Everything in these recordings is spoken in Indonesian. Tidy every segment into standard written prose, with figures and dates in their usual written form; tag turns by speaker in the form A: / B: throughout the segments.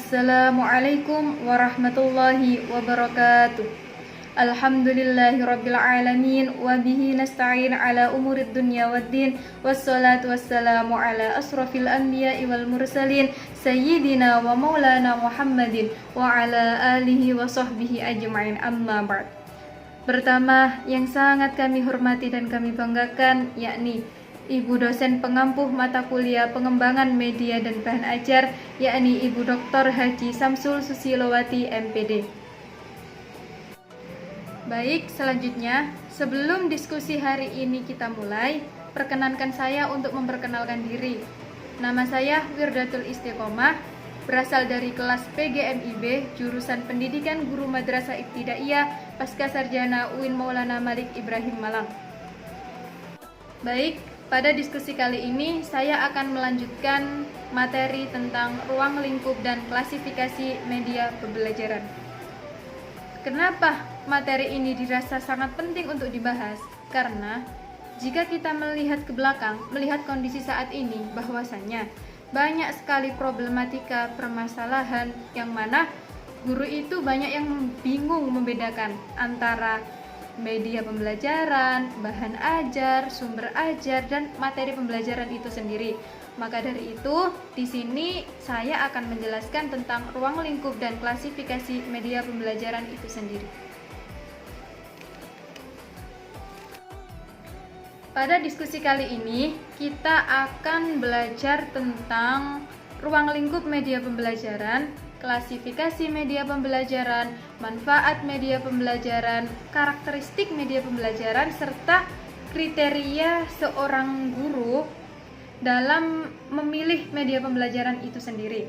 A: Assalamualaikum warahmatullahi wabarakatuh. Alhamdulillahirabbil alamin wa bihi nasta'in ala umurid dunya waddin wassalatu wassalamu ala asrafil anbiya'i wal mursalin sayyidina wa maulana Muhammadin wa ala alihi wa sahbihi ajma'in, amma ba'd. Pertama, yang sangat kami hormati dan kami banggakan yakni Ibu dosen pengampuh mata kuliah pengembangan media dan bahan ajar, yakni Ibu Dr. Haji Samsul Susilowati MPD. Baik, selanjutnya, sebelum diskusi hari ini kita mulai, perkenankan saya untuk memperkenalkan diri. Nama saya Wirdatul Istiqomah, berasal dari kelas PGMIB, jurusan Pendidikan Guru Madrasah Ibtidaiyah, Pasca Sarjana UIN Maulana Malik Ibrahim Malang. Baik, pada diskusi kali ini saya akan melanjutkan materi tentang ruang lingkup dan klasifikasi media pembelajaran. Kenapa materi ini dirasa sangat penting untuk dibahas? Karena jika kita melihat ke belakang, melihat kondisi saat ini, bahwasannya banyak sekali problematika permasalahan yang mana guru itu banyak yang bingung membedakan antara media pembelajaran, bahan ajar, sumber ajar, dan materi pembelajaran itu sendiri. Maka dari itu, di sini saya akan menjelaskan tentang ruang lingkup dan klasifikasi media pembelajaran itu sendiri. Pada diskusi kali ini, kita akan belajar tentang ruang lingkup media pembelajaran, klasifikasi media pembelajaran, manfaat media pembelajaran, karakteristik media pembelajaran, serta kriteria seorang guru dalam memilih media pembelajaran itu sendiri.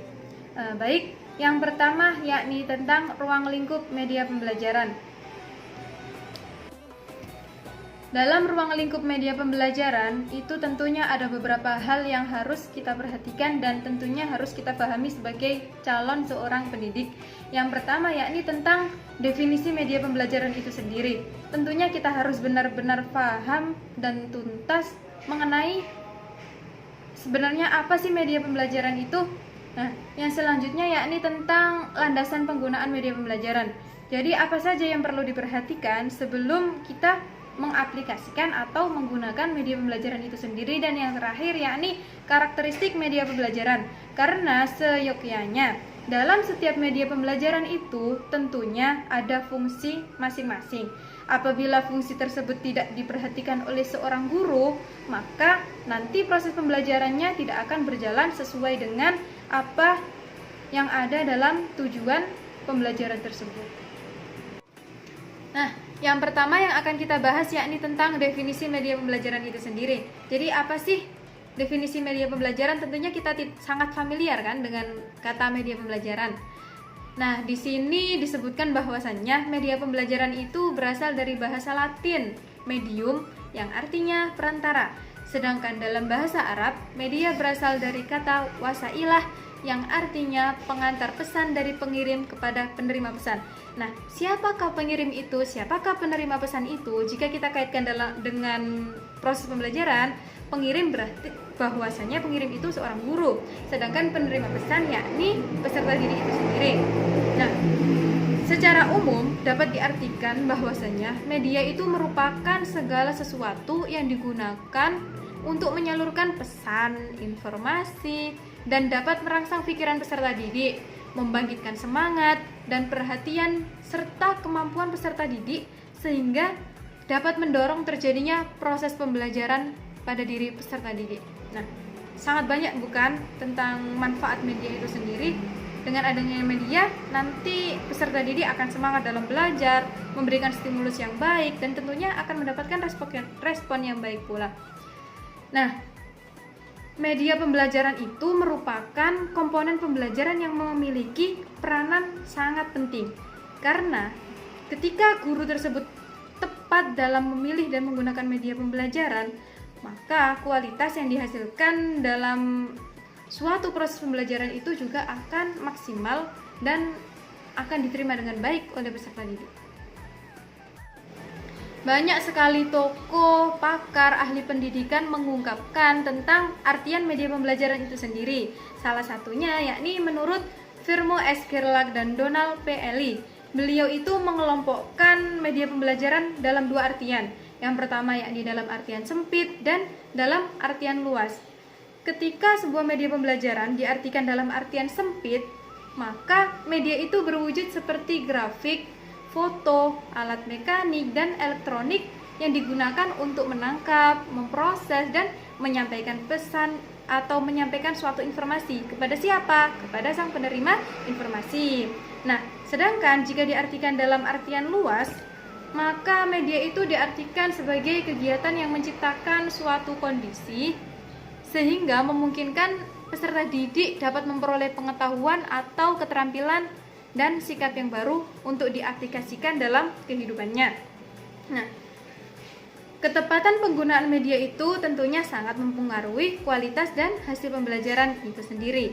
A: Baik, yang pertama yakni tentang ruang lingkup media pembelajaran. Dalam ruang lingkup media pembelajaran itu tentunya ada beberapa hal yang harus kita perhatikan dan tentunya harus kita pahami sebagai calon seorang pendidik. Yang pertama yakni tentang definisi media pembelajaran itu sendiri. Tentunya kita harus benar-benar paham dan tuntas mengenai sebenarnya apa sih media pembelajaran itu. Nah, yang selanjutnya yakni tentang landasan penggunaan media pembelajaran. Jadi apa saja yang perlu diperhatikan sebelum kita mengaplikasikan atau menggunakan media pembelajaran itu sendiri. Dan yang terakhir yakni karakteristik media pembelajaran. Karena seyogyanya dalam setiap media pembelajaran itu tentunya ada fungsi masing-masing. Apabila fungsi tersebut tidak diperhatikan oleh seorang guru, maka nanti proses pembelajarannya tidak akan berjalan sesuai dengan apa yang ada dalam tujuan pembelajaran tersebut. Nah, yang pertama yang akan kita bahas yakni tentang definisi media pembelajaran itu sendiri. Jadi apa sih definisi media pembelajaran? Tentunya kita sangat familiar kan dengan kata media pembelajaran. Nah, di sini disebutkan bahwasannya media pembelajaran itu berasal dari bahasa Latin medium yang artinya perantara. Sedangkan dalam bahasa Arab, media berasal dari kata wasailah yang artinya pengantar pesan dari pengirim kepada penerima pesan. Nah, siapakah pengirim itu? Siapakah penerima pesan itu? Jika kita kaitkan dengan proses pembelajaran, pengirim berarti bahwasanya pengirim itu seorang guru, sedangkan penerima pesan yakni peserta didik itu sendiri. Nah, secara umum dapat diartikan bahwasanya media itu merupakan segala sesuatu yang digunakan untuk menyalurkan pesan, informasi, dan dapat merangsang pikiran peserta didik, membangkitkan semangat dan perhatian serta kemampuan peserta didik sehingga dapat mendorong terjadinya proses pembelajaran pada diri peserta didik. Nah, sangat banyak bukan tentang manfaat media itu sendiri. Dengan adanya media, nanti peserta didik akan semangat dalam belajar, memberikan stimulus yang baik, dan tentunya akan mendapatkan respon yang baik pula. Nah, media pembelajaran itu merupakan komponen pembelajaran yang memiliki peranan sangat penting. Karena ketika guru tersebut tepat dalam memilih dan menggunakan media pembelajaran, maka kualitas yang dihasilkan dalam suatu proses pembelajaran itu juga akan maksimal dan akan diterima dengan baik oleh peserta didik. Banyak sekali tokoh, pakar, ahli pendidikan mengungkapkan tentang artian media pembelajaran itu sendiri. Salah satunya yakni menurut Firmo S. Gerlach dan Donald P. Ely. Beliau itu mengelompokkan media pembelajaran dalam dua artian. Yang pertama yakni dalam artian sempit dan dalam artian luas. Ketika sebuah media pembelajaran diartikan dalam artian sempit, maka media itu berwujud seperti grafik, foto, alat mekanik, dan elektronik yang digunakan untuk menangkap, memproses, dan menyampaikan pesan atau menyampaikan suatu informasi kepada siapa? Kepada sang penerima informasi. Nah, sedangkan jika diartikan dalam artian luas, maka media itu diartikan sebagai kegiatan yang menciptakan suatu kondisi sehingga memungkinkan peserta didik dapat memperoleh pengetahuan atau keterampilan dan sikap yang baru untuk diaplikasikan dalam kehidupannya. Nah, ketepatan penggunaan media itu tentunya sangat mempengaruhi kualitas dan hasil pembelajaran itu sendiri.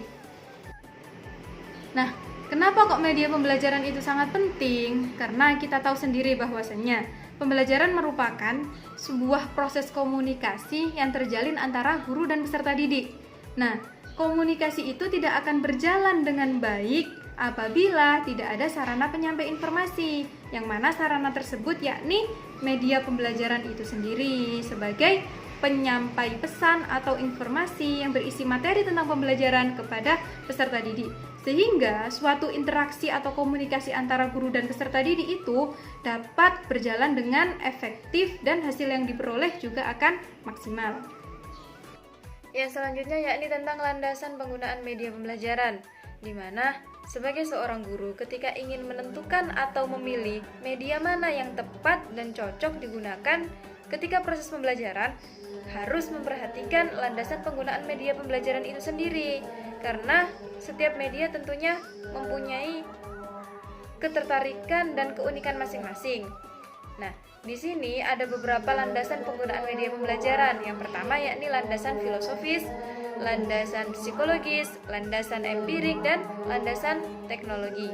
A: Nah, kenapa kok media pembelajaran itu sangat penting? Karena kita tahu sendiri bahwasannya pembelajaran merupakan sebuah proses komunikasi yang terjalin antara guru dan peserta didik. Nah, komunikasi itu tidak akan berjalan dengan baik apabila tidak ada sarana penyampai informasi, yang mana sarana tersebut yakni media pembelajaran itu sendiri sebagai penyampai pesan atau informasi yang berisi materi tentang pembelajaran kepada peserta didik. Sehingga suatu interaksi atau komunikasi antara guru dan peserta didik itu dapat berjalan dengan efektif dan hasil yang diperoleh juga akan maksimal. Yang selanjutnya yakni tentang landasan penggunaan media pembelajaran, di mana sebagai seorang guru ketika ingin menentukan atau memilih media mana yang tepat dan cocok digunakan ketika proses pembelajaran, harus memperhatikan landasan penggunaan media pembelajaran itu sendiri, karena setiap media tentunya mempunyai ketertarikan dan keunikan masing-masing. Nah, di sini ada beberapa landasan penggunaan media pembelajaran. Yang pertama yakni landasan filosofis, landasan psikologis, landasan empirik, dan landasan teknologi.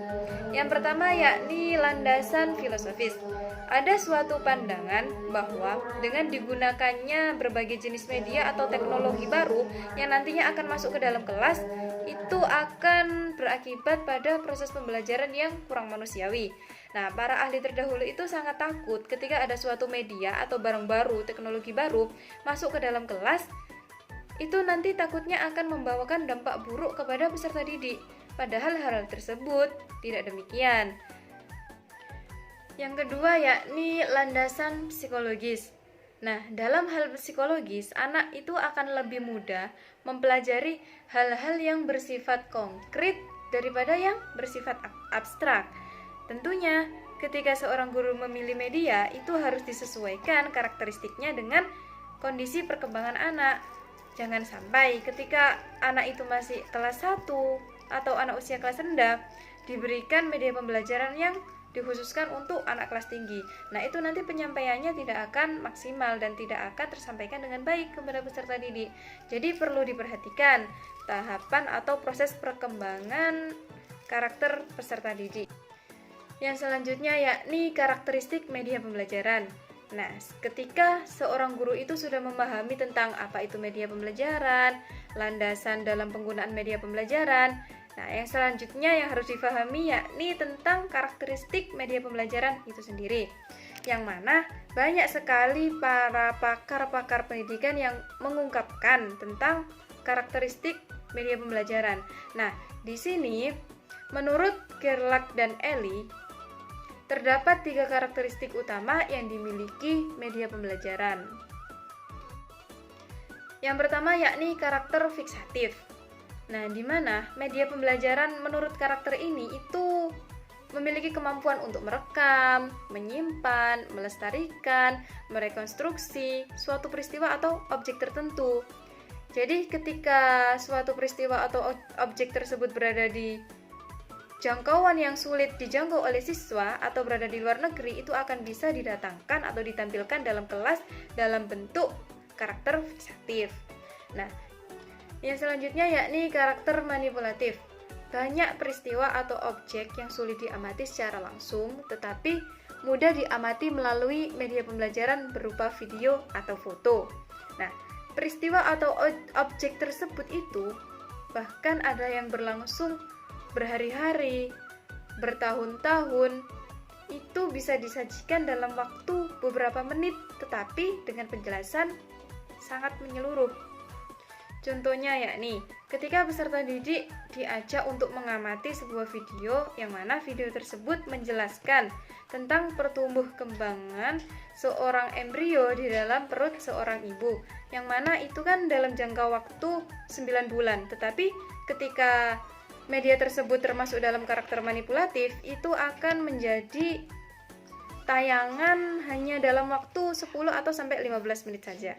A: Yang pertama yakni landasan filosofis. Ada suatu pandangan bahwa dengan digunakannya berbagai jenis media atau teknologi baru yang nantinya akan masuk ke dalam kelas, itu akan berakibat pada proses pembelajaran yang kurang manusiawi. Nah, para ahli terdahulu itu sangat takut ketika ada suatu media atau barang baru, teknologi baru masuk ke dalam kelas, itu nanti takutnya akan membawakan dampak buruk kepada peserta didik. Padahal hal tersebut tidak demikian. Yang kedua yakni landasan psikologis. Nah, dalam hal psikologis, anak itu akan lebih mudah mempelajari hal-hal yang bersifat konkret daripada yang bersifat abstrak. Tentunya, ketika seorang guru memilih media, itu harus disesuaikan karakteristiknya dengan kondisi perkembangan anak. Jangan sampai ketika anak itu masih kelas 1 atau anak usia kelas rendah, diberikan media pembelajaran yang dikhususkan untuk anak kelas tinggi. Nah, itu nanti penyampaiannya tidak akan maksimal dan tidak akan tersampaikan dengan baik kepada peserta didik. Jadi perlu diperhatikan tahapan atau proses perkembangan karakter peserta didik. Yang selanjutnya yakni karakteristik media pembelajaran. Nah, ketika seorang guru itu sudah memahami tentang apa itu media pembelajaran, landasan dalam penggunaan media pembelajaran, nah, yang selanjutnya yang harus difahami yakni tentang karakteristik media pembelajaran itu sendiri. Yang mana banyak sekali para pakar-pakar pendidikan yang mengungkapkan tentang karakteristik media pembelajaran. Nah, di sini menurut Gerlach dan Ely, terdapat 3 karakteristik utama yang dimiliki media pembelajaran. Yang pertama yakni karakter fiksatif. Nah, di mana media pembelajaran menurut karakter ini itu memiliki kemampuan untuk merekam, menyimpan, melestarikan, merekonstruksi suatu peristiwa atau objek tertentu. Jadi ketika suatu peristiwa atau objek tersebut berada di jangkauan yang sulit dijangkau oleh siswa atau berada di luar negeri, itu akan bisa didatangkan atau ditampilkan dalam kelas dalam bentuk karakter fiksatif. Nah, yang selanjutnya yakni karakter manipulatif. Banyak peristiwa atau objek yang sulit diamati secara langsung, tetapi mudah diamati melalui media pembelajaran berupa video atau foto. Nah, peristiwa atau objek tersebut itu bahkan ada yang berlangsung berhari-hari, bertahun-tahun, itu bisa disajikan dalam waktu beberapa menit, tetapi dengan penjelasan sangat menyeluruh. Contohnya yakni, ketika peserta didik diajak untuk mengamati sebuah video yang mana video tersebut menjelaskan tentang pertumbuh kembangan seorang embrio di dalam perut seorang ibu, yang mana itu kan dalam jangka waktu 9 bulan. Tetapi ketika media tersebut termasuk dalam karakter manipulatif, itu akan menjadi tayangan hanya dalam waktu 10 atau sampai 15 menit saja.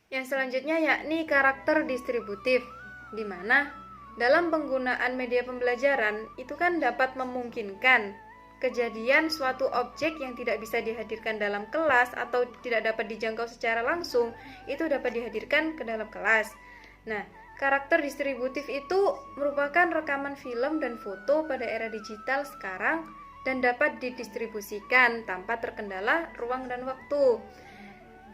A: Yang selanjutnya yakni karakter distributif, di mana dalam penggunaan media pembelajaran itu kan dapat memungkinkan kejadian suatu objek yang tidak bisa dihadirkan dalam kelas atau tidak dapat dijangkau secara langsung, itu dapat dihadirkan ke dalam kelas. Nah, karakter distributif itu merupakan rekaman film dan foto pada era digital sekarang dan dapat didistribusikan tanpa terkendala ruang dan waktu.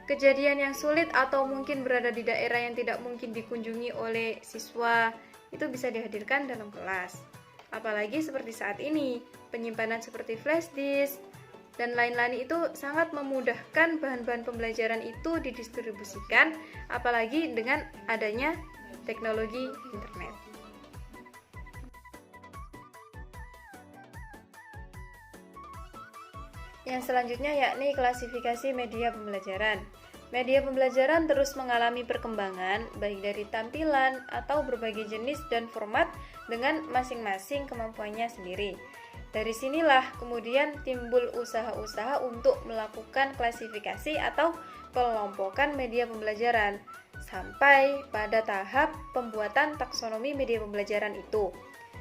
A: Kejadian yang sulit atau mungkin berada di daerah yang tidak mungkin dikunjungi oleh siswa itu bisa dihadirkan dalam kelas. Apalagi seperti saat ini, penyimpanan seperti flash disk dan lain-lain itu sangat memudahkan bahan-bahan pembelajaran itu didistribusikan, apalagi dengan adanya teknologi internet. Yang selanjutnya yakni klasifikasi media pembelajaran. Media pembelajaran terus mengalami perkembangan baik dari tampilan atau berbagai jenis dan format dengan masing-masing kemampuannya sendiri. Dari sinilah kemudian timbul usaha-usaha untuk melakukan klasifikasi atau pengelompokan media pembelajaran sampai pada tahap pembuatan taksonomi media pembelajaran itu.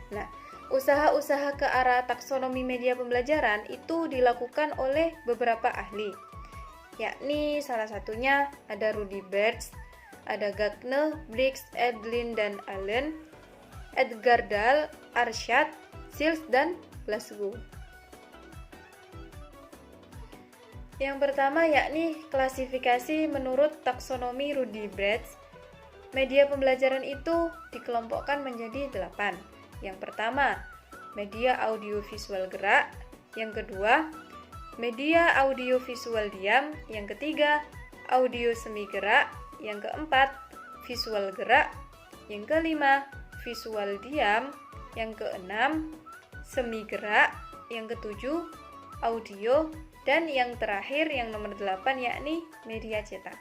A: Nah, usaha-usaha ke arah taksonomi media pembelajaran itu dilakukan oleh beberapa ahli, yakni salah satunya ada Rudy Bertsch, ada Gagne, Briggs, Edlin dan Allen, Edgardal, Arshad, Sills dan Glasgow. Yang pertama yakni klasifikasi menurut taksonomi Rudy Bertsch. Media pembelajaran itu dikelompokkan menjadi 8. Yang pertama, media audiovisual gerak. Yang kedua, media audiovisual diam. Yang ketiga, audio semi gerak. Yang keempat, visual gerak. Yang kelima, visual diam. Yang keenam, semi gerak. Yang ketujuh, audio. Dan yang terakhir, yang nomor 8, yakni media cetak.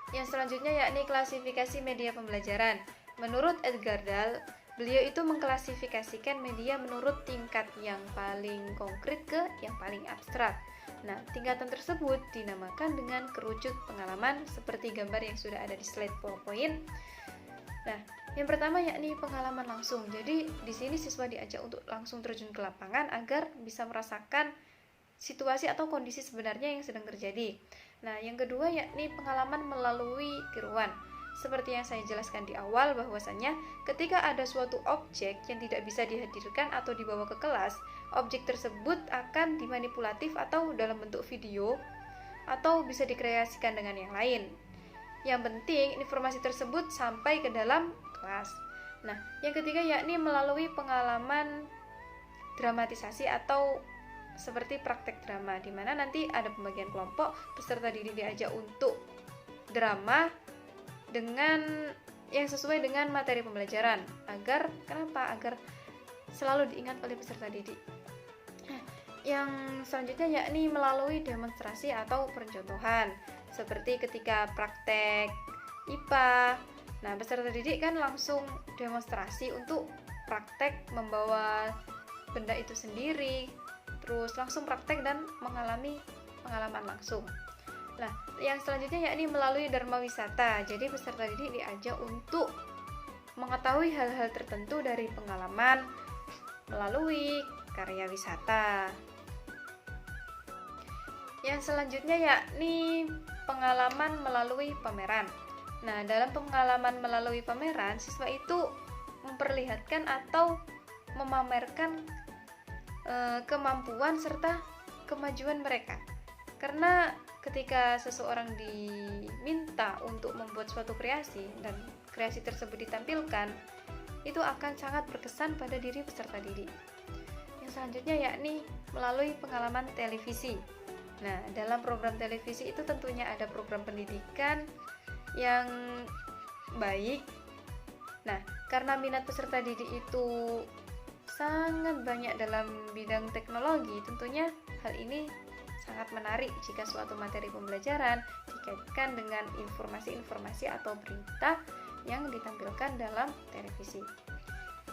A: Yang selanjutnya yakni klasifikasi media pembelajaran. Menurut Edgardal, beliau itu mengklasifikasikan media menurut tingkat yang paling konkret ke yang paling abstrak. Nah, tingkatan tersebut dinamakan dengan kerucut pengalaman seperti gambar yang sudah ada di slide PowerPoint. Nah, yang pertama yakni pengalaman langsung. Jadi, di sini siswa diajak untuk langsung terjun ke lapangan agar bisa merasakan situasi atau kondisi sebenarnya yang sedang terjadi. Nah, yang kedua yakni pengalaman melalui tiruan. Seperti yang saya jelaskan di awal bahwasannya ketika ada suatu objek yang tidak bisa dihadirkan atau dibawa ke kelas, objek tersebut akan dimanipulatif atau dalam bentuk video atau bisa dikreasikan dengan yang lain. Yang penting informasi tersebut sampai ke dalam kelas. Nah, yang ketiga yakni melalui pengalaman dramatisasi atau seperti praktek drama, di mana nanti ada pembagian kelompok, peserta didik diajak untuk drama dengan yang sesuai dengan materi pembelajaran. Agar selalu diingat oleh peserta didik. Yang selanjutnya yakni melalui demonstrasi atau percontohan, seperti ketika praktek IPA. Nah, peserta didik kan langsung demonstrasi untuk praktek membawa benda itu sendiri, terus langsung praktek dan mengalami pengalaman langsung. Nah, yang selanjutnya yakni melalui dharma wisata. Jadi peserta didik diajak untuk mengetahui hal-hal tertentu dari pengalaman melalui karya wisata. Yang selanjutnya yakni pengalaman melalui pameran. Nah, dalam pengalaman melalui pameran, siswa itu memperlihatkan atau memamerkan kemampuan serta kemajuan mereka. Karena ketika seseorang diminta untuk membuat suatu kreasi dan kreasi tersebut ditampilkan, itu akan sangat berkesan pada diri peserta didik. Yang selanjutnya yakni melalui pengalaman televisi. Nah, dalam program televisi itu tentunya ada program pendidikan yang baik. Nah, karena minat peserta didik itu sangat banyak dalam bidang teknologi, tentunya hal ini sangat menarik jika suatu materi pembelajaran dikaitkan dengan informasi-informasi atau berita yang ditampilkan dalam televisi.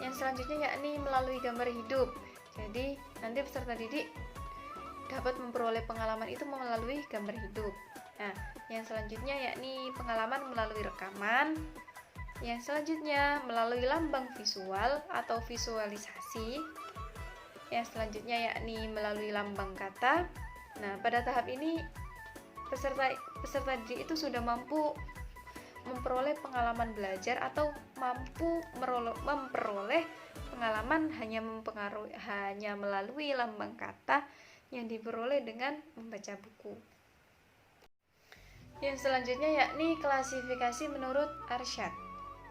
A: Yang selanjutnya yakni melalui gambar hidup. Jadi, nanti peserta didik dapat memperoleh pengalaman itu melalui gambar hidup. Nah, yang selanjutnya yakni pengalaman melalui rekaman. Yang selanjutnya melalui lambang visual atau visualisasi. Yang selanjutnya yakni melalui lambang kata. Nah, pada tahap ini peserta didik itu sudah mampu memperoleh pengalaman belajar atau mampu memperoleh pengalaman hanya melalui lambang kata yang diperoleh dengan membaca buku. Yang selanjutnya yakni klasifikasi menurut Arsyad.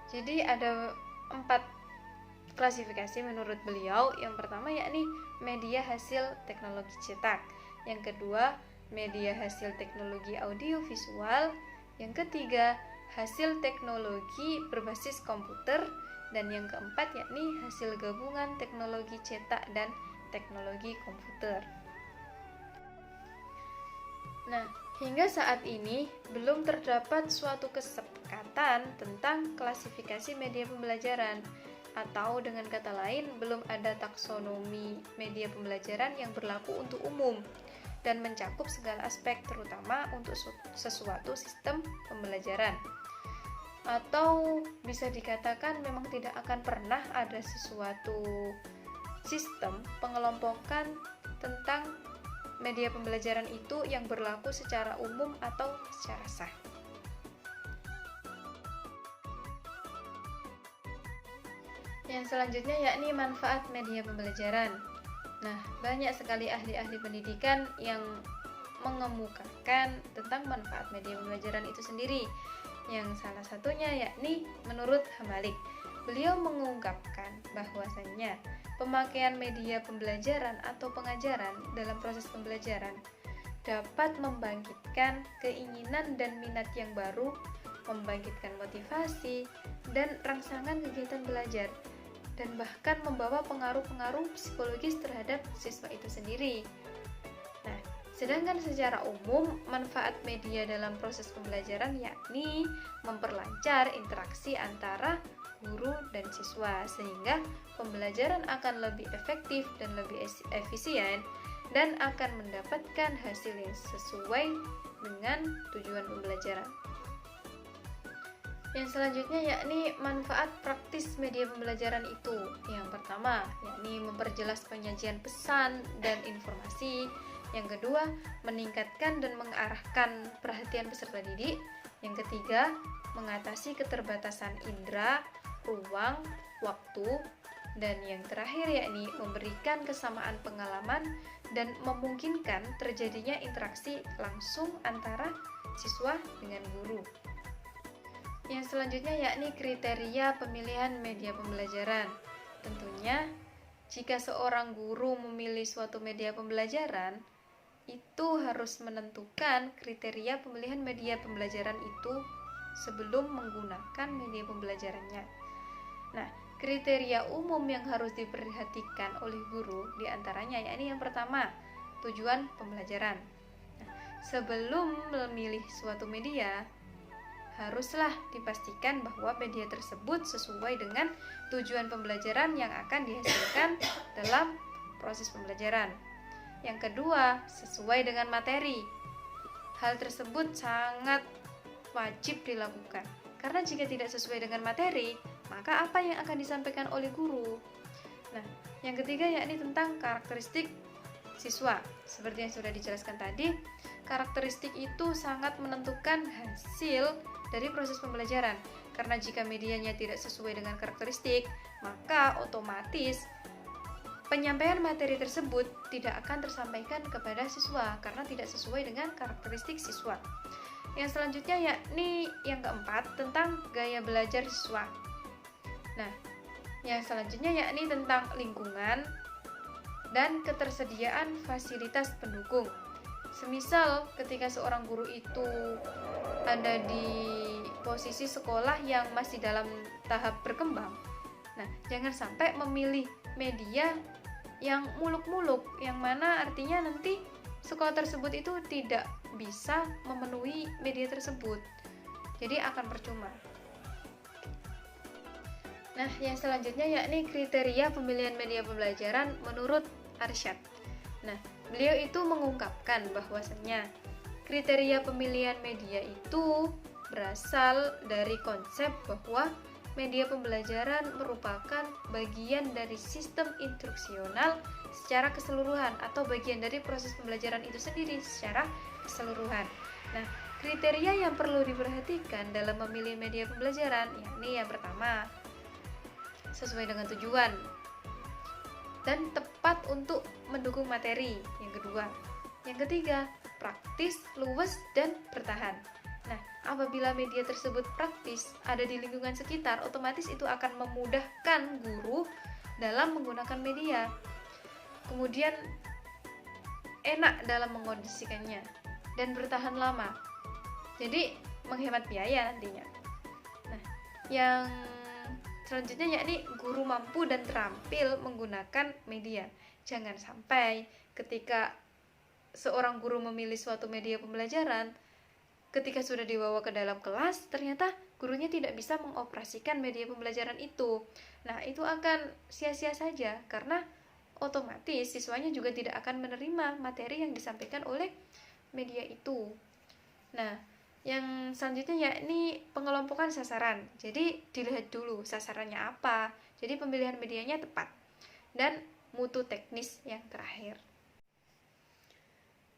A: Jadi ada 4 klasifikasi menurut beliau. Yang pertama yakni media hasil teknologi cetak. Yang kedua, media hasil teknologi audiovisual. Yang ketiga, hasil teknologi berbasis komputer. Dan yang keempat yakni hasil gabungan teknologi cetak dan teknologi komputer. Nah, hingga saat ini belum terdapat suatu kesepakatan tentang klasifikasi media pembelajaran, atau dengan kata lain belum ada taksonomi media pembelajaran yang berlaku untuk umum dan mencakup segala aspek, terutama untuk sesuatu sistem pembelajaran. Atau bisa dikatakan memang tidak akan pernah ada sesuatu sistem pengelompokan tentang media pembelajaran itu yang berlaku secara umum atau secara sah. Yang selanjutnya yakni manfaat media pembelajaran. Nah, banyak sekali ahli-ahli pendidikan yang mengemukakan tentang manfaat media pembelajaran itu sendiri. Yang salah satunya yakni menurut Hamalik. Beliau mengungkapkan bahwasannya pemakaian media pembelajaran atau pengajaran dalam proses pembelajaran dapat membangkitkan keinginan dan minat yang baru, membangkitkan motivasi dan rangsangan kegiatan belajar, dan bahkan membawa pengaruh-pengaruh psikologis terhadap siswa itu sendiri. Nah, sedangkan secara umum manfaat media dalam proses pembelajaran yakni memperlancar interaksi antara guru dan siswa, sehingga pembelajaran akan lebih efektif dan lebih efisien dan akan mendapatkan hasil yang sesuai dengan tujuan pembelajaran. Yang selanjutnya yakni manfaat praktis media pembelajaran itu. Yang pertama yakni memperjelas penyajian pesan dan informasi. Yang kedua, meningkatkan dan mengarahkan perhatian peserta didik. Yang ketiga, mengatasi keterbatasan indera, ruang, waktu. Dan yang terakhir yakni memberikan kesamaan pengalaman dan memungkinkan terjadinya interaksi langsung antara siswa dengan guru. Yang selanjutnya yakni kriteria pemilihan media pembelajaran. Tentunya, jika seorang guru memilih suatu media pembelajaran, itu harus menentukan kriteria pemilihan media pembelajaran itu sebelum menggunakan media pembelajarannya. Nah, kriteria umum yang harus diperhatikan oleh guru diantaranya yakni yang pertama, tujuan pembelajaran. Nah, sebelum memilih suatu media, haruslah dipastikan bahwa media tersebut sesuai dengan tujuan pembelajaran yang akan dihasilkan dalam proses pembelajaran. Yang kedua, sesuai dengan materi. Hal tersebut sangat wajib dilakukan, karena jika tidak sesuai dengan materi, maka apa yang akan disampaikan oleh guru? Nah, yang ketiga yakni tentang karakteristik siswa. Seperti yang sudah dijelaskan tadi, karakteristik itu sangat menentukan hasil dari proses pembelajaran. Karena jika medianya tidak sesuai dengan karakteristik, maka otomatis penyampaian materi tersebut tidak akan tersampaikan kepada siswa karena tidak sesuai dengan karakteristik siswa. Yang selanjutnya yakni yang keempat tentang gaya belajar siswa. Nah, yang selanjutnya yakni tentang lingkungan dan ketersediaan fasilitas pendukung. Semisal ketika seorang guru itu ada di posisi sekolah yang masih dalam tahap berkembang, nah jangan sampai memilih media yang muluk-muluk, yang mana artinya nanti sekolah tersebut itu tidak bisa memenuhi media tersebut, jadi akan percuma. Nah, yang selanjutnya yakni kriteria pemilihan media pembelajaran menurut Arsyad. Nah, beliau itu mengungkapkan bahwasannya kriteria pemilihan media itu berasal dari konsep bahwa media pembelajaran merupakan bagian dari sistem instruksional secara keseluruhan atau bagian dari proses pembelajaran itu sendiri secara keseluruhan. Nah, kriteria yang perlu diperhatikan dalam memilih media pembelajaran yakni yang pertama, sesuai dengan tujuan dan tepat untuk mendukung materi. Yang kedua, yang ketiga, praktis, luwes, dan bertahan. Nah, apabila media tersebut praktis, ada di lingkungan sekitar, otomatis itu akan memudahkan guru dalam menggunakan media. Kemudian enak dalam mengondisikannya dan bertahan lama. Jadi menghemat biaya nantinya. Nah, yang selanjutnya yakni guru mampu dan terampil menggunakan media. Jangan sampai ketika seorang guru memilih suatu media pembelajaran, ketika sudah dibawa ke dalam kelas, ternyata gurunya tidak bisa mengoperasikan media pembelajaran itu. Nah, itu akan sia-sia saja karena otomatis siswanya juga tidak akan menerima materi yang disampaikan oleh media itu. Nah, yang selanjutnya yakni pengelompokan sasaran. Jadi dilihat dulu sasarannya apa. Jadi pemilihan medianya tepat. Dan mutu teknis yang terakhir.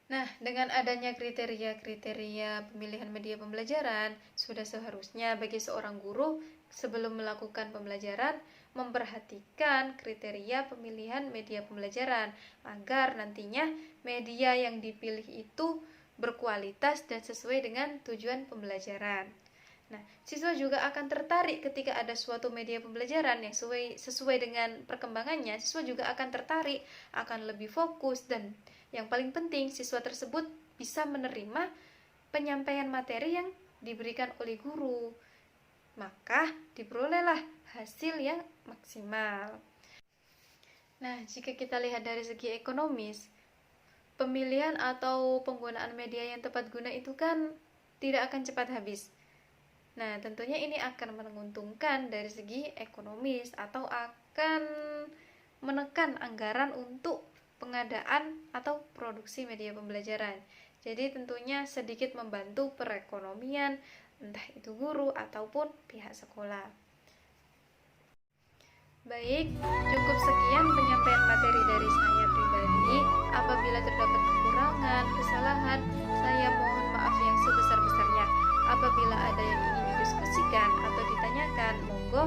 A: Nah, dengan adanya kriteria-kriteria pemilihan media pembelajaran, sudah seharusnya bagi seorang guru sebelum melakukan pembelajaran memperhatikan kriteria pemilihan media pembelajaran agar nantinya media yang dipilih itu berkualitas dan sesuai dengan tujuan pembelajaran. Nah, siswa juga akan tertarik ketika ada suatu media pembelajaran yang sesuai dengan perkembangannya. Siswa juga akan tertarik, akan lebih fokus, dan yang paling penting siswa tersebut bisa menerima penyampaian materi yang diberikan oleh guru. Maka diperolehlah hasil yang maksimal. Nah, jika kita lihat dari segi ekonomis, pemilihan atau penggunaan media yang tepat guna itu kan tidak akan cepat habis. Nah, tentunya ini akan menguntungkan dari segi ekonomis atau akan menekan anggaran untuk pengadaan atau produksi media pembelajaran. Jadi tentunya sedikit membantu perekonomian, entah itu guru ataupun pihak sekolah. Baik, cukup sekian penyampaian materi dari saya pribadi. Apabila terdapat kekurangan, kesalahan, saya mohon maaf yang sebesar-besarnya. Apabila ada yang ingin didiskusikan atau ditanyakan, monggo